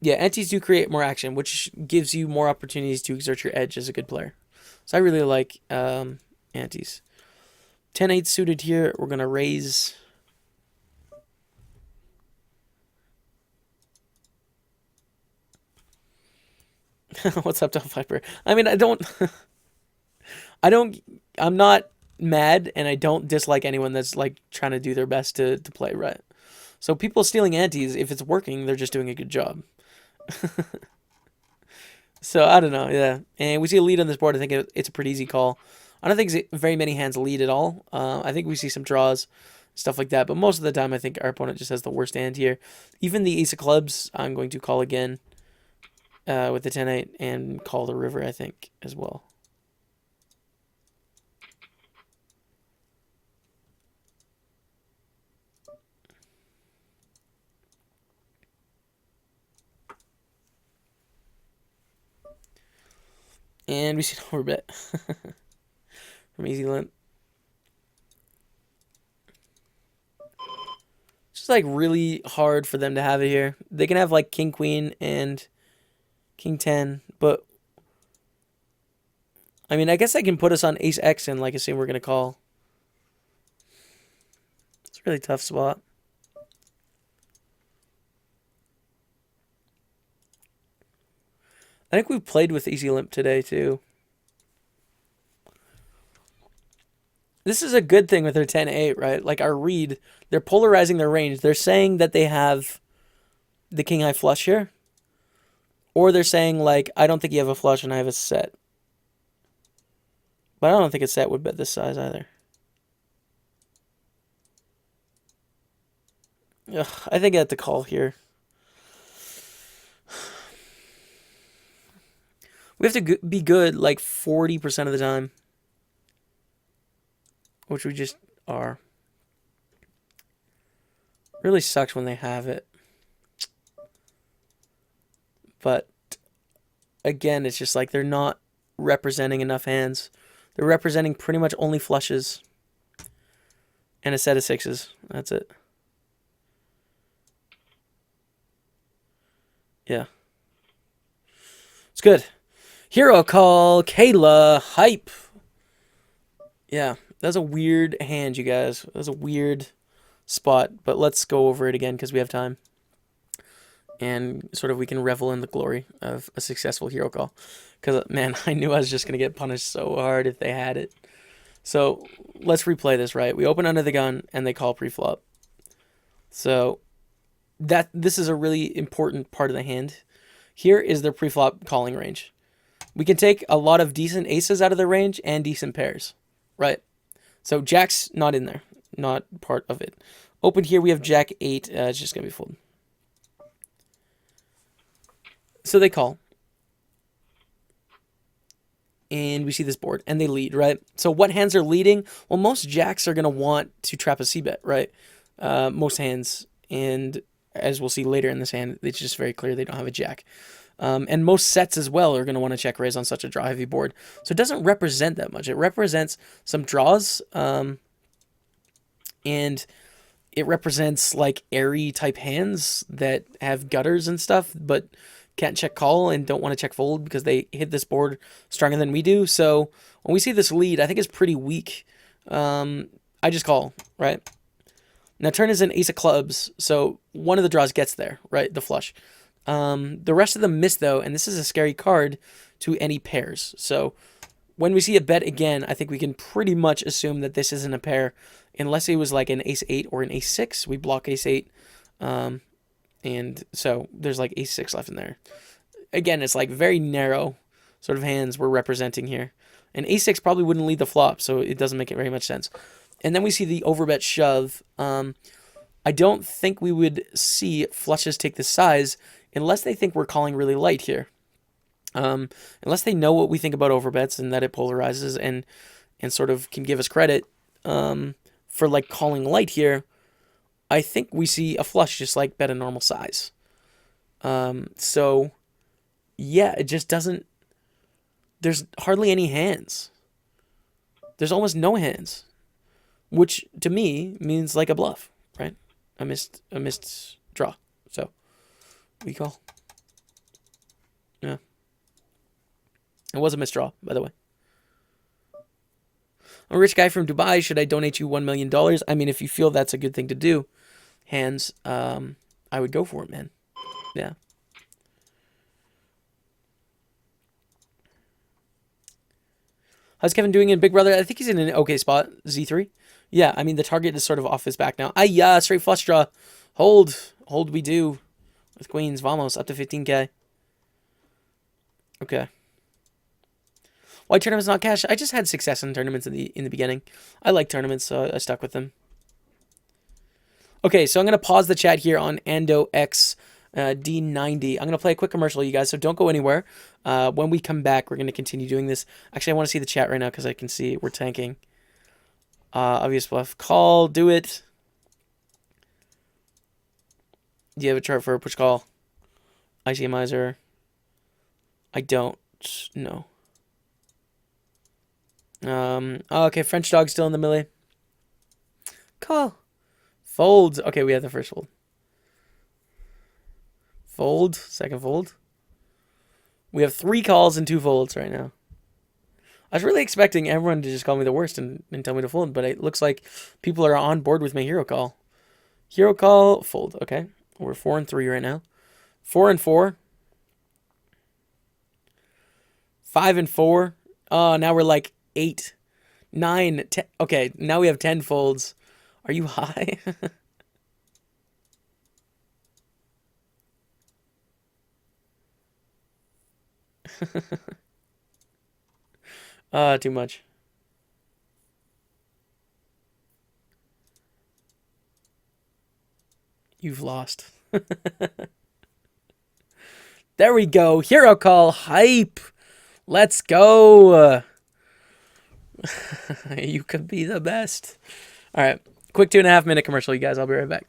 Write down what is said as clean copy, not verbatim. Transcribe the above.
Yeah, antes do create more action, which gives you more opportunities to exert your edge as a good player. So I really like antes. 10-8 suited here. We're going to raise. What's up, Tom Viper? I mean, I'm not mad, and I don't dislike anyone that's like trying to do their best to play right. So people stealing antes, if it's working, they're just doing a good job. So I don't know, yeah. And we see a lead on this board. I think it's a pretty easy call. I don't think very many hands lead at all. I think we see some draws, stuff like that. But most of the time, I think our opponent just has the worst hand here. Even the ace of clubs, I'm going to call again with the 10-8 and call the river, I think, as well. And we see an overbet from Easy Limp. It's just like really hard for them to have it here. They can have like King Queen and King 10, but I mean, I guess I can put us on Ace X and like assume we're gonna call. It's a really tough spot. I think we've played with Easy Limp today too. This is a good thing with their 10-8, right? Like our read, they're polarizing their range. They're saying that they have the King High flush here. Or they're saying, like, I don't think you have a flush and I have a set. But I don't think a set would bet this size either. Ugh, I think I have to call here. We have to be good like 40% of the time. Which we just are. Really sucks when they have it. But again, it's just like they're not representing enough hands. They're representing pretty much only flushes and a set of sixes. That's it. Yeah. It's good. Hero call, Kayla, hype. Yeah, that's a weird hand, you guys. That's a weird spot, but let's go over it again because we have time. And sort of we can revel in the glory of a successful hero call. Because, man, I knew I was just going to get punished so hard if they had it. So let's replay this, right? We open under the gun and they call pre-flop. So this is a really important part of the hand. Here is their pre-flop calling range. We can take a lot of decent aces out of their range and decent pairs, right? So Jack's not in there, not part of it. Open here, we have Jack 8. It's just going to be folded. So they call. And we see this board, and they lead, right? So what hands are leading? Well, most jacks are going to want to trap a c-bet, right? Most hands, and as we'll see later in this hand, it's just very clear they don't have a jack. And most sets as well are going to want to check raise on such a draw-heavy board. So it doesn't represent that much. It represents some draws, and it represents like airy type hands that have gutters and stuff, but can't check call and don't want to check fold because they hit this board stronger than we do. So when we see this lead, I think it's pretty weak. I just call, right? Now turn is an ace of clubs, so one of the draws gets there, right? The flush. The rest of them miss though, and this is a scary card to any pairs. So when we see a bet again, I think we can pretty much assume that this isn't a pair, unless it was like an ace 8 or an ace 6. We block ace 8. And so there's like ace 6 left in there. Again, it's like very narrow sort of hands we're representing here. And ace 6 probably wouldn't lead the flop, so it doesn't make it very much sense. And then we see the overbet shove. I don't think we would see flushes take this size unless they think we're calling really light here. Unless they know what we think about overbets and that it polarizes and sort of can give us credit for like calling light here. I think we see a flush just like bet a normal size. So, yeah, it just doesn't... There's hardly any hands. There's almost no hands. Which, to me, means like a bluff, right? A missed draw. So, we call. Yeah. It was a misdraw, by the way. I'm a rich guy from Dubai. Should I donate you $1 million? I mean, if you feel that's a good thing to do, hands, I would go for it, man. Yeah. How's Kevin doing in Big Brother? I think he's in an okay spot. Z3. Yeah, I mean, the target is sort of off his back now. Yeah, straight flush draw. Hold. Hold we do. With queens. Vamos. Up to 15k. Okay. Why tournaments not cash? I just had success in tournaments in the beginning. I like tournaments, so I stuck with them. Okay, so I'm going to pause the chat here on Ando X D90. I'm going to play a quick commercial, you guys, so don't go anywhere. When we come back, we're going to continue doing this. Actually, I want to see the chat right now because I can see we're tanking. Obvious bluff. Call. Do it. Do you have a chart for a push call? ICMizer. I don't. No. Okay, French dog still in the melee. Call. Fold. Okay, we have the first fold. Fold. Second fold. We have 3 calls and 2 folds right now. I was really expecting everyone to just call me the worst and tell me to fold, but it looks like people are on board with my hero call. Hero call, fold. Okay, we're 4 and 3 right now. 4 and 4. 5 and 4. Oh, now we're like 8, 9, 10. Okay, now we have 10 folds. Are you high? Too much. You've lost. There we go. Hero call. Hype. Let's go. You could be the best. All right. Quick 2.5 minute commercial, you guys. I'll be right back.